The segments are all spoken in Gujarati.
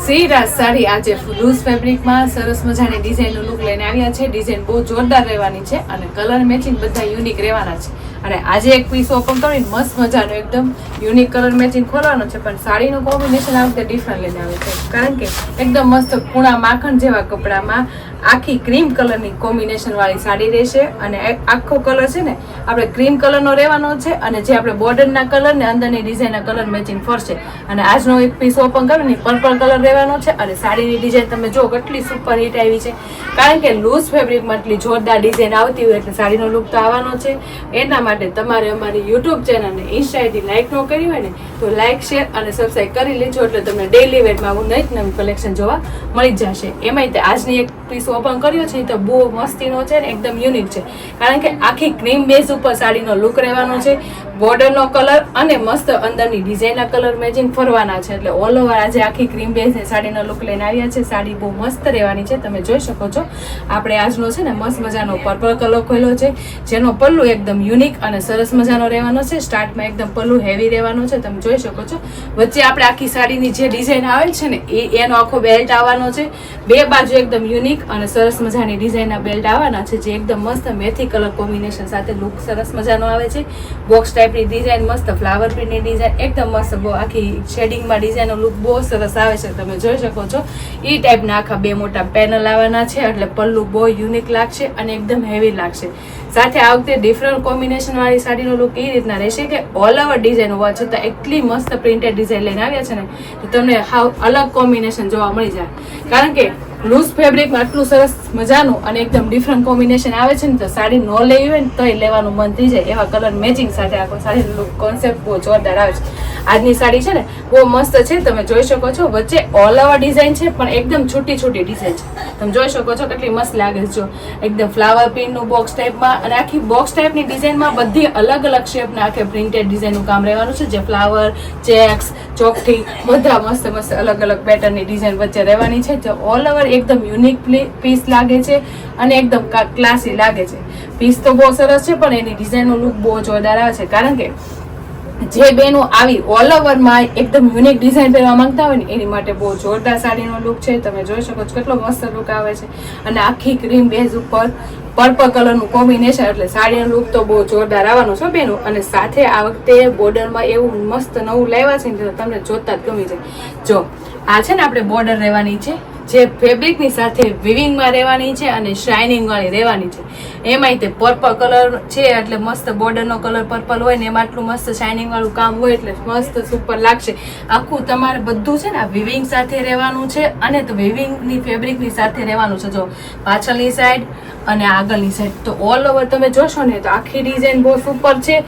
શ્રીરાજ સાડી આજે લૂઝ ફેબ્રિકમાં સરસ મજાની ડિઝાઇનનો લુક લઈને આવ્યા છે. ડિઝાઇન બહુ જોરદાર રહેવાની છે અને કલર મેચિંગ બધા યુનિક રહેવાના છે. અને આજે એક પીસ ઓપન કરીને મસ્ત મજાનો એકદમ યુનિક કલર મેચિંગ ખોલવાનો છે, પણ સાડીનું કોમ્બિનેશન આ વખતે ડિફરન્ટ લઈને આવે છે. કારણ કે એકદમ મસ્ત પૂણા માખણ જેવા કપડામાં આખી ક્રીમ કલરની કોમ્બિનેશન વાળી સાડી રહેશે. અને આખો કલર છે ને આપણે ક્રીમ કલરનો રહેવાનો છે અને જે આપણે બોર્ડરના કલર ને અંદરની ડિઝાઇનના કલર મેચિંગ ફરશે. અને આજનો એક પીસ ઓપન કરો ને પર્પલ કલર રહેવાનો છે. અને સાડીની ડિઝાઇન તમે જો કેટલી સુપર હિટ આવી છે, કારણ કે લૂઝ ફેબ્રિકમાં એટલી જોરદાર ડિઝાઇન આવતી હોય એટલે સાડીનો લુક તો આવવાનો છે. એના માટે તમારે અમારી યુટ્યુબ ચેનલને ઇન્સ્ટા આઈડી લાઈક ન કરી હોય ને તો લાઈક, શેર અને સબસ્ક્રાઈબ કરી લેજો, એટલે તમને ડેઈલી વેરમાં આવું નવું કલેક્શન જોવા મળી જશે. એમાંય આજની એક પીસ ઓપન કર્યો છે તો બહુ મસ્તીનો છે ને એકદમ યુનિક છે, કારણ કે આખી ક્રીમ બેઝ ઉપર સાડીનો લુક રહેવાનો છે. બોર્ડરનો કલર અને મસ્ત અંદરની ડિઝાઇનના કલર મેચિંગ ફરવાના છે, એટલે ઓલ ઓવર આજે આખી ક્રીમ બેઝની સાડીનો લુક લઈને આવ્યા છે. સાડી બહુ મસ્ત રહેવાની છે, તમે જોઈ શકો છો. આપણે આજનો છે ને મસ્ત મજાનો પર્પલ કલર ખોલ્યો છે, જેનો પલ્લુ એકદમ યુનિક અને સરસ મજાનો રહેવાનો છે. સ્ટાર્ટમાં એકદમ પલ્લુ હેવી રહેવાનો છે, તમે જોઈ શકો છો. વચ્ચે આપણે આખી સાડીની જે ડિઝાઇન આવે છે ને એનો આખો બેલ્ટ આવવાનો છે. બે બાજુ એકદમ યુનિક અને સરસ મજાની ડિઝાઇનના બેલ્ટ આવવાના છે, જે એકદમ મસ્ત મેથી કલર કોમ્બિનેશન સાથે લુક સરસ મજાનો આવે છે. બોક્સ ટાઈપની ડિઝાઇન, મસ્ત ફ્લાવર પ્રિન્ટની ડિઝાઇન, એકદમ મસ્ત બહુ આખી શેડિંગમાં ડિઝાઇનનો લુક બહુ સરસ આવે છે, તમે જોઈ શકો છો. એ ટાઈપના આખા બે મોટા પેનલ આવવાના છે, એટલે પલ્લુ બહુ યુનિક લાગશે અને એકદમ હેવી લાગશે. સાથે આ વખતે ડિફરન્ટ કોમ્બિનેશન વાળી સાડીનો લુક એ રીતના રહેશે કે ઓલ ઓવર ડિઝાઇન હોવા છતાં એટલી મસ્ત પ્રિન્ટેડ ડિઝાઇન લઈને આવ્યા છે ને તો તમને હાવ અલગ કોમ્બિનેશન જોવા મળી જાય. કારણ કે લૂઝ ફેબ્રિકમાં આટલું સરસ મજાનું અને એકદમ ડિફરન્ટ કોમ્બિનેશન આવે છે ને તો સાડી ન લેવી હોય ને તોય લેવાનું મન થઈ જાય એવા કલર મેચિંગ સાથે આખો સાડીનો લુક કોન્સેપ્ટ બહુ જોરદાર આવે છે. આજની સાડી છે ને બહુ મસ્ત છે, તમે જોઈ શકો છો. વચ્ચે ઓલ ઓવર ડિઝાઇન છે, પણ એકદમ છૂટી છૂટી ડિઝાઇન છે, તમે જોઈ શકો છો કેટલી મસ્ત લાગે છે. જો એકદમ ફ્લાવર પ્રિન્ટનું બોક્સ ટાઈપમાં અને આખી બોક્સ ટાઈપની ડિઝાઇનમાં બધી અલગ અલગ શેપના આખે પ્રિન્ટેડ ડિઝાઇનનું કામ રહેવાનું છે, જે ફ્લાવર, ચેક્સ, ચોકઠી બધા મસ્ત મસ્ત અલગ અલગ પેટર્નની ડિઝાઇન વચ્ચે રહેવાની છે. જે ઓલ ઓવર એકદમ યુનિક પીસ લાગે છે અને એકદમ ક્લાસી લાગે છે. પીસ તો બહુ સરસ છે, પણ એની ડિઝાઇનનો લુક બહુ જોરદાર આવે છે. કારણ કે જે બેનો આવી ઓલ ઓવરમાં એકદમ યુનિક ડિઝાઇન પહેરવા માંગતા હોય ને એની માટે બહુ જોરદાર સાડીનો લુક છે, તમે જોઈ શકો છો કેટલો મસ્ત લુક આવે છે. અને આખી ક્રીમ બેઝ ઉપર પર્પલ કલરનું કોમ્બિનેશન, એટલે સાડીનો લુક તો બહુ જોરદાર આવવાનો છે બેનો. અને સાથે આ વખતે બોર્ડરમાં એવું મસ્ત નવું લાવ્યા છે ને તમને જોતા જ ગમી જાય. જો આ છે ને આપણે બોર્ડર રહેવાની છે, જે ફેબ્રિકની સાથે વિવિંગમાં રહેવાની છે અને શાઇનિંગ વાળી રહેવાની છે. એમાંય તે પર્પલ કલર છે એટલે મસ્ત બોર્ડરનો કલર પર્પલ હોય ને એમાં આટલું મસ્ત શાઇનિંગ વાળું કામ હોય એટલે મસ્ત સુપર લાગશે. આખું તમારે બધું છે ને વિવિંગ સાથે રહેવાનું છે અને વિવિંગની ફેબ્રિકની સાથે રહેવાનું છે. જો પાછળની સાઈડ અને આગળની સાઈડ તો ઓલ ઓવર તમે જોશો ને તો આખી ડિઝાઇન બહુ સુપર છે,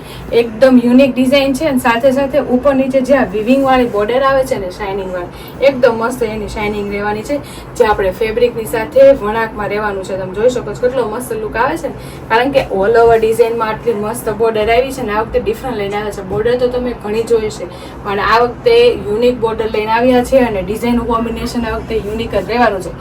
એકદમ યુનિક ડિઝાઇન છે. અને સાથે સાથે ઉપર નીચે જ્યાં વિવિંગ વાળી બોર્ડર આવે છે ને શાઇનિંગ વાળી એકદમ મસ્ત એની શાઇનિંગ રહેવાની છે, જે આપણે ફેબ્રિકની સાથે વણાકમાં રહેવાનું છે. તમે જોઈ શકો છો કેટલો મસ્ત લુક આવે છે, કારણ કે ઓલ ઓવર ડિઝાઇનમાં આટલી મસ્ત બોર્ડર આવી છે ને આ વખતે ડિફરન્ટ લઈને આવ્યા છે. બોર્ડર તો તમે ઘણી જોઈ છે, પણ આ વખતે યુનિક બોર્ડર લઈને આવ્યા છે અને ડિઝાઇનનું કોમ્બિનેશન આ વખતે યુનિક જ રહેવાનું છે.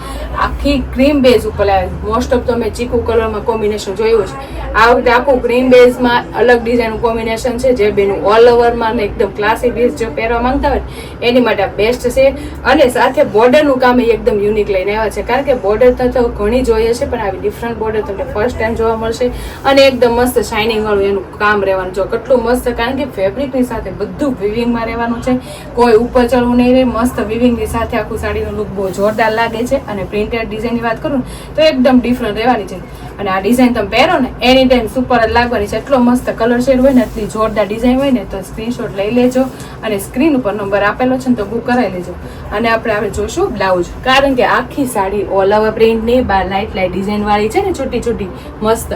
આખી ક્રીમ બેઝ ઉપર મોસ્ટ ઓફ તમે ચીકુ કલરમાં કોમ્બિનેશન જોયું છે. આ વખતે આખું ક્રીમ બેઝમાં અલગ ડિઝાઇનનું કોમ્બિનેશન છે, જે બેનું ઓલ ઓવરમાં એકદમ ક્લાસી બેઝ જો પહેરવા માંગતા હોય એની માટે બેસ્ટ છે. અને સાથે બોર્ડરનું કામ એકદમ યુનિક લઈને આવ્યા છે, કારણ કે બોર્ડર તો ઘણી જોઈએ છે, પણ આવી ડિફરન્ટ બોર્ડર તમને ફર્સ્ટ ટાઈમ જોવા મળશે. અને એકદમ મસ્ત શાઇનિંગ વાળું એનું કામ રહેવાનું જો કેટલું મસ્ત, કારણ કે ફેબ્રિકની સાથે બધું વિવિંગમાં રહેવાનું છે, કોઈ ઉપર ચડવું નહીં રહે. મસ્ત વિવિંગની સાથે આખું સાડીનો લુક બહુ જોરદાર લાગે છે. અને પ્રિન્ટેડ ડિઝાઇનની વાત કરું તો એકદમ ડિફરન્ટ રહેવાની છે. અને આ ડિઝાઇન તમે પહેરો ને એની ટાઈમ સુપર જ લાગવાની છે. એટલો મસ્ત કલર શેડ હોય ને એટલી જોરદાર ડિઝાઇન હોય ને તો સ્ક્રીનશોટ લઈ લેજો અને સ્ક્રીન ઉપર નંબર આપેલો છે ને તો બુક કરાવી લેજો. અને આપણે જોઈશું બ્લાઉઝ, કારણ કે આખી સાડી ઓલ ઓવર પ્રિન્ટની લાઇટ ડિઝાઇન વાળી છે ને છોટી છોટી મસ્ત,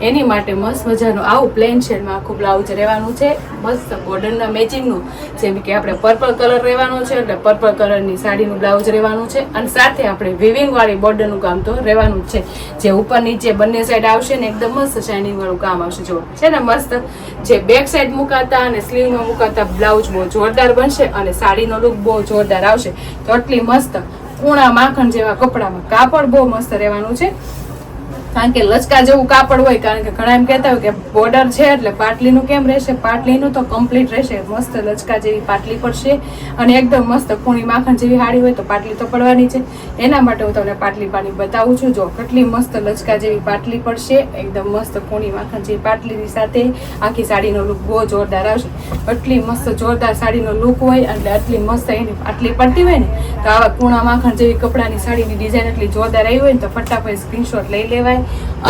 એની માટે મસ્ત મજાનું આવું પ્લેન શેડમાં આખું બ્લાઉઝ રહેવાનું છે. મસ્ત બોર્ડરના મેચિંગનું, જેમ કે આપણે પર્પલ કલર રહેવાનો છે એટલે પર્પલ કલરની સાડીનું બ્લાઉઝ રહેવાનું છે. અને સાથે આપણે વિવિંગ વાળી બોર્ડરનું કામ તો રહેવાનું જ છે, જે ઉપર નીચે બંને સાઈડ આવશે ને એકદમ મસ્ત શાઇનિંગ વાળું કામ આવશે. જો છે ને મસ્ત, જે બેક સાઈડ મુકાતા અને સ્લીવમાં મુકાતા બ્લાઉઝ બહુ જોરદાર બનશે અને સાડીનો લુક બહુ જોરદાર આવશે. તો આટલી મસ્ત પૂણા માખણ જેવા કપડામાં કાપડ બહુ મસ્ત રહેવાનું છે. કારણ કે લચકા જેવું કાપડ હોય, કારણ કે ઘણા એમ કહેતા હોય કે બોર્ડર છે એટલે પાટલીનું કેમ રહેશે, પાટલીનું તો કમ્પ્લીટ રહેશે, મસ્ત લચકા જેવી પાટલી પડશે અને એકદમ મસ્ત કૂણી માખણ જેવી સાડી હોય તો પાટલી તો પડવાની છે. એના માટે હું તમને પાટલી પાણી બતાવું છું. જો કેટલી મસ્ત લચકા જેવી પાટલી પડશે, એકદમ મસ્ત કૂણી માખણ જેવી પાટલીની સાથે આખી સાડીનો લુક બહુ જોરદાર આવશે. એટલી મસ્ત જોરદાર સાડીનો લુક હોય એટલે આટલી મસ્ત એની પાટલી પડતી હોય ને તો આવા કૂણા માખણ જેવી કપડાની સાડીની ડિઝાઇન એટલી જોરદાર આવી હોય ને તો ફટાફટ સ્ક્રીનશોટ લઈ લેવાય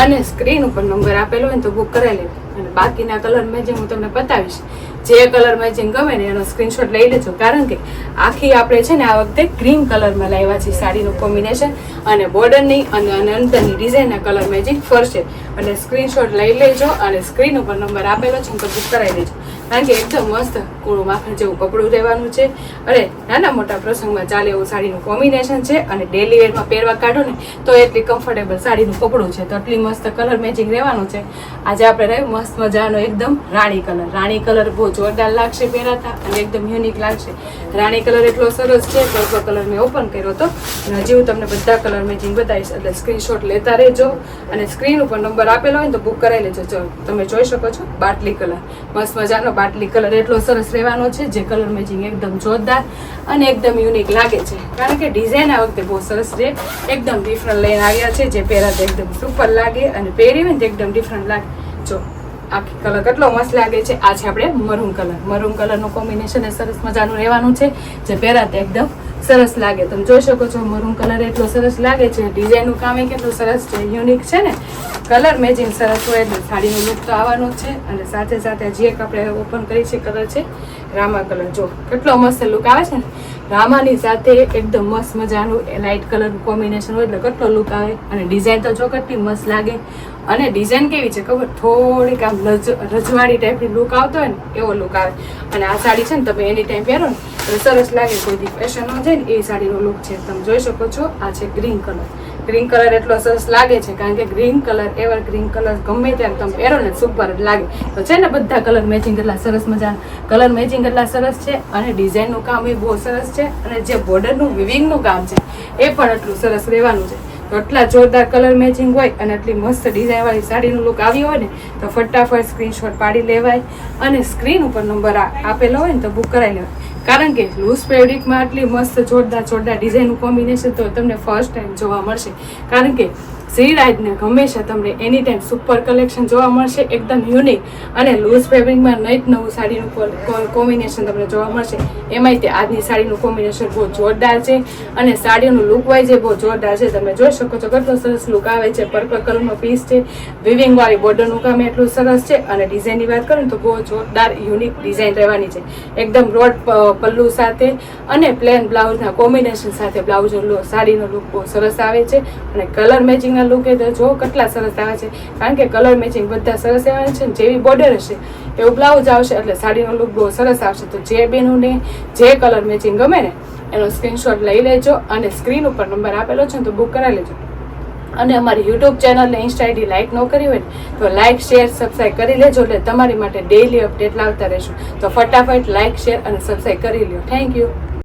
અને સ્ક્રીન ઉપર નંબર આપેલો હોય તો બુક કરાવી લેવાય. અને બાકીના કલર મેચિંગ હું તમને બતાવીશ. જે કલર મેચિંગ ગમે ને એનો સ્ક્રીનશોટ લઈ લેજો, કારણ કે આખી આપણે છે ને આ વખતે ક્રીમ કલરમાં લાવ્યા છે સાડીનું કોમ્બિનેશન અને બોર્ડરની અને અંદરની ડિઝાઇનના કલર મેચિંગ ફરશે. એટલે સ્ક્રીનશોટ લઈ લેજો અને સ્ક્રીન ઉપર નંબર આપેલો છે તો બુક કરાવી દેજો, કારણ કે એકદમ મસ્ત કૂણું માખણ જેવું કપડું રહેવાનું છે. અરે નાના મોટા પ્રસંગમાં ચાલે એવું સાડીનું કોમ્બિનેશન છે અને ડેલી વેરમાં પહેરવા કાઢો ને તો એટલી કમ્ફર્ટેબલ સાડીનું કપડું છે, તો એટલી મસ્ત કલર મેચિંગ રહેવાનું છે. આજે આપણે રહ્યું મસ્ત મજાનો એકદમ રાણી કલર બહુ જોરદાર લાગશે પહેરાતા અને એકદમ યુનિક લાગશે. રાણી કલર એટલો સરસ છે, પર્પલ કલર મેં ઓપન કર્યો હતો અને હજી હું તમને બધા કલર મેચિંગ બતાવીશ, એટલે સ્ક્રીનશોટ લેતા રહેજો અને સ્ક્રીન ઉપર નંબર આપેલો હોય તો બુક કરાવી લેજો. જો તમે જોઈ શકો છો બાટલી કલર, મસ્ત મજાનો બાટલી કલર એટલો સરસ રહેવાનો છે, જે કલર મેચિંગ એકદમ જોરદાર અને એકદમ યુનિક લાગે છે, કારણ કે ડિઝાઇન આ વખતે બહુ સરસ છે, એકદમ ડિફરન્ટ લઈને આવ્યા છે, જે પહેરાતા એકદમ સુપર લાગે અને પહેરી હોય ને એકદમ ડિફરન્ટ લાગે. જો આખી કલર કેટલો મસ્ત લાગે છે. આ છે આપણે મરૂન કલરનું કોમ્બિનેશન એ સરસ મજાનું રહેવાનું છે, જે પહેરાતા એકદમ સરસ લાગે. તમે જોઈ શકો છો મરૂન કલર એટલો સરસ લાગે છે, ડિઝાઇનનું કામ એ કેટલું સરસ છે, યુનિક છે ને, કલર મેચિંગ સરસ હોય એટલે સાડીનું લુક તો આવવાનું જ છે. અને સાથે સાથે જે એક આપણે ઓપન કરી છે કલર છે રામા કલર. જો કેટલો મસ્ત લુક આવે છે ને, રામાની સાથે એકદમ મસ્ત મજાનું લાઇટ કલરનું કોમ્બિનેશન હોય એટલે કેટલો લુક આવે. અને ડિઝાઇન તો જો કેટલી મસ્ત લાગે. અને ડિઝાઇન કેવી છે ખબર, થોડીક આમ રજવાડી ટાઈપની લુક આવતો હોય ને એવો લુક આવે. અને આ સાડી છે ને તમે એની ટાઈમ પહેરો ને એટલે સરસ લાગે, કોઈ દી ફેશન ન જાય ને એ સાડીનો લુક છે. તમે જોઈ શકો છો આ છે ગ્રીન કલર એટલો સરસ લાગે છે, કારણ કે green colour ever green colour ગમે ત્યારે તમે પહેરો ને સુપર જ લાગે. તો છે ને બધા કલર મેચિંગ એટલા સરસ મજાના, કલર મેચિંગ એટલા સરસ છે અને ડિઝાઇનનું કામ એ બહુ સરસ છે અને જે બોર્ડરનું વિવિંગનું કામ છે એ પણ એટલું સરસ રહેવાનું છે. તો એટલા જોરદાર કલર મેચિંગ હોય અને એટલી મસ્ત ડિઝાઇનવાળી સાડીનું લુક આવી હોય ને તો ફટાફટ સ્ક્રીનશોટ પાડી લેવાય અને સ્ક્રીન ઉપર નંબર આપેલો હોય ને તો બુક કરાવી લેવાય. કારણ કે લૂઝ ફેબ્રિકમાં આટલી મસ્ત જોરદાર ડિઝાઇનનું કોમ્બિનેશન તો તમને ફર્સ્ટ ટાઈમ જોવા મળશે, કારણ કે શ્રીરાજને હંમેશા તમને એની ટાઈમ સુપર કલેક્શન જોવા મળશે, એકદમ યુનિક અને લૂઝ ફેબ્રિકમાં નવું સાડીનું કોમ્બિનેશન તમને જોવા મળશે. એમાંય તે આજની સાડીનું કોમ્બિનેશન બહુ જોરદાર છે અને સાડીનું લુક વાઇઝ બહુ જોરદાર છે. તમે જોઈ શકો છો કેટલો સરસ લુક આવે છે, પર્પલ કલરનો પીસ છે, વિવિંગ વાળી બોર્ડરનું કામ એટલું સરસ છે અને ડિઝાઇનની વાત કરું તો બહુ જોરદાર યુનિક ડિઝાઇન રહેવાની છે, એકદમ રોડ પલ્લુ સાથે અને પ્લેન બ્લાઉઝના કોમ્બિનેશન સાથે બ્લાઉઝનો સાડીનો લુક બહુ સરસ આવે છે. અને કલર મેચિંગ લુક એ તો જો કેટલા સરસ આવે છે, કારણ કે કલર મેચિંગ બધા સરસ આવે છે, જેવી બોર્ડર હશે એવું બ્લાઉઝ આવશે એટલે સાડીનો લુક બહુ સરસ આવશે. તો જે બેનોને જે કલર મેચિંગ ગમે ને એનો સ્ક્રીનશોટ લઈ લેજો અને સ્ક્રીન ઉપર નંબર આપેલો છે તો બુક કરાવી લેજો. અને અમારી યુટ્યુબ ચેનલને ઇન્સ્ટા આઈડી લાઇક ન કરી હોય ને તો લાઇક શેર સબસ્ક્રાઈબ કરી લેજો, એટલે તમારી માટે ડેઈલી અપડેટ લાવતા રહેશું. તો ફટાફટ લાઇક શેર અને સબસ્ક્રાઈબ કરી લો. Thank you.